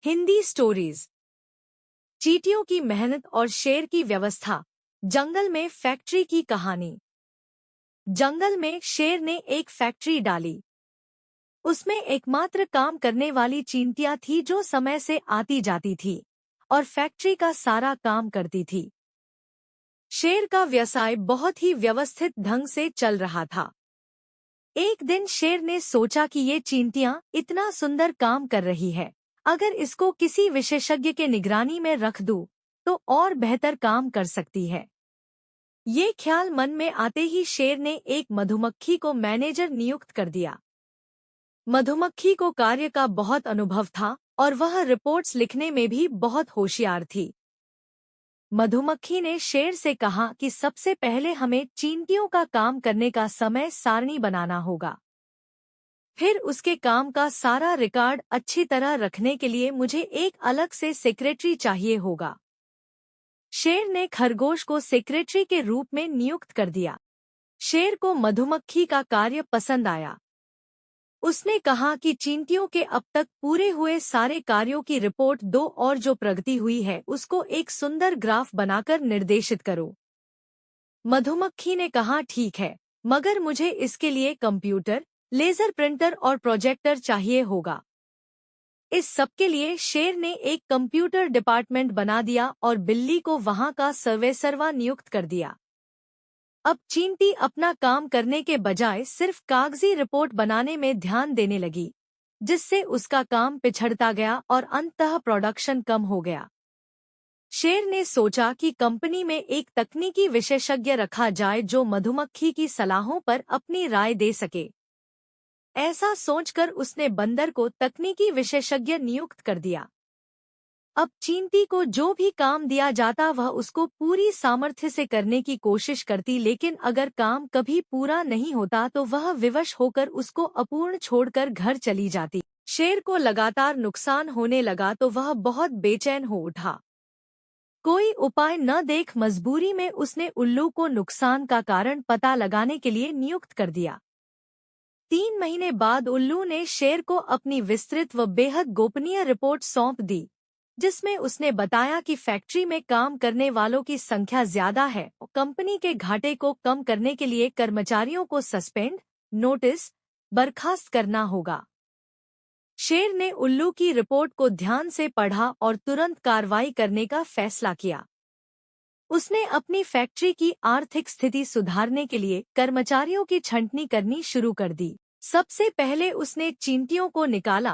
Hindi stories. चींटियों की मेहनत और शेर की व्यवस्था। जंगल में फैक्ट्री की कहानी। जंगल में शेर ने एक फैक्ट्री डाली। उसमें एकमात्र काम करने वाली चींटियां थी जो समय से आती जाती थी और फैक्ट्री का सारा काम करती थी। शेर का व्यवसाय बहुत ही व्यवस्थित ढंग से चल रहा था। एक दिन शेर ने सोचा कि ये चींटियां इतना सुंदर काम कर रही है, अगर इसको किसी विशेषज्ञ के निगरानी में रख दूं, तो और बेहतर काम कर सकती है। ये ख्याल मन में आते ही शेर ने एक मधुमक्खी को मैनेजर नियुक्त कर दिया। मधुमक्खी को कार्य का बहुत अनुभव था और वह रिपोर्ट्स लिखने में भी बहुत होशियार थी। मधुमक्खी ने शेर से कहा कि सबसे पहले हमें चींटियों का काम करने का समय सारणी बनाना होगा। फिर उसके काम का सारा रिकॉर्ड अच्छी तरह रखने के लिए मुझे एक अलग से सेक्रेटरी चाहिए होगा। शेर ने खरगोश को सेक्रेटरी के रूप में नियुक्त कर दिया। शेर को मधुमक्खी का कार्य पसंद आया। उसने कहा कि चींटियों के अब तक पूरे हुए सारे कार्यों की रिपोर्ट दो और जो प्रगति हुई है उसको एक सुंदर ग्राफ बनाकर निर्देशित करो। मधुमक्खी ने कहा, ठीक है, मगर मुझे इसके लिए कंप्यूटर, लेजर प्रिंटर और प्रोजेक्टर चाहिए होगा। इस सब के लिए शेर ने एक कंप्यूटर डिपार्टमेंट बना दिया और बिल्ली को वहां का सर्वेसर्वा नियुक्त कर दिया। अब चींटी अपना काम करने के बजाय सिर्फ कागजी रिपोर्ट बनाने में ध्यान देने लगी, जिससे उसका काम पिछड़ता गया और अंततः प्रोडक्शन कम हो गया। शेर ने सोचा कि कंपनी में एक तकनीकी विशेषज्ञ रखा जाए जो मधुमक्खी की सलाहों पर अपनी राय दे सके। ऐसा सोचकर उसने बंदर को तकनीकी विशेषज्ञ नियुक्त कर दिया। अब चींटी को जो भी काम दिया जाता वह उसको पूरी सामर्थ्य से करने की कोशिश करती, लेकिन अगर काम कभी पूरा नहीं होता तो वह विवश होकर उसको अपूर्ण छोड़कर घर चली जाती। शेर को लगातार नुकसान होने लगा तो वह बहुत बेचैन हो उठा। कोई उपाय न देख मजबूरी में उसने उल्लू को नुकसान का कारण पता लगाने के लिए नियुक्त कर दिया। 3 महीने बाद उल्लू ने शेर को अपनी विस्तृत व बेहद गोपनीय रिपोर्ट सौंप दी, जिसमें उसने बताया कि फैक्ट्री में काम करने वालों की संख्या ज्यादा है और कंपनी के घाटे को कम करने के लिए कर्मचारियों को सस्पेंड, नोटिस, बर्खास्त करना होगा। शेर ने उल्लू की रिपोर्ट को ध्यान से पढ़ा और तुरंत कार्रवाई करने का फैसला किया। उसने अपनी फैक्ट्री की आर्थिक स्थिति सुधारने के लिए कर्मचारियों की छंटनी करनी शुरू कर दी। सबसे पहले उसने चींटियों को निकाला,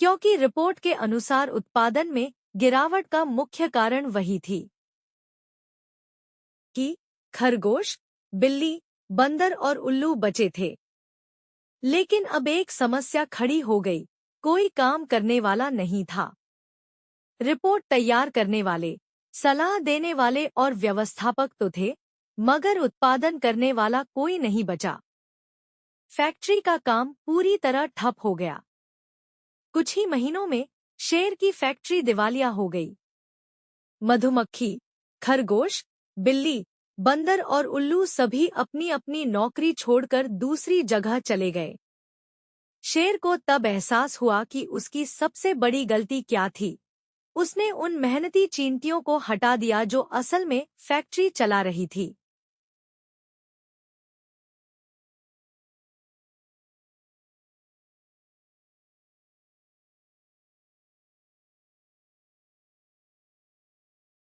क्योंकि रिपोर्ट के अनुसार उत्पादन में गिरावट का मुख्य कारण वही थी। कि खरगोश, बिल्ली, बंदर और उल्लू बचे थे। लेकिन अब एक समस्या खड़ी हो गई, कोई काम करने वाला नहीं था। रिपोर्ट तैयार करने वाले, सलाह देने वाले और व्यवस्थापक तो थे, मगर उत्पादन करने वाला कोई नहीं बचा। फैक्ट्री का काम पूरी तरह ठप हो गया। कुछ ही महीनों में शेर की फैक्ट्री दिवालिया हो गई। मधुमक्खी, खरगोश, बिल्ली, बंदर और उल्लू सभी अपनी अपनी नौकरी छोड़कर दूसरी जगह चले गए। शेर को तब एहसास हुआ कि उसकी सबसे बड़ी गलती क्या थी। उसने उन मेहनती चींटियों को हटा दिया जो असल में फैक्ट्री चला रही थी।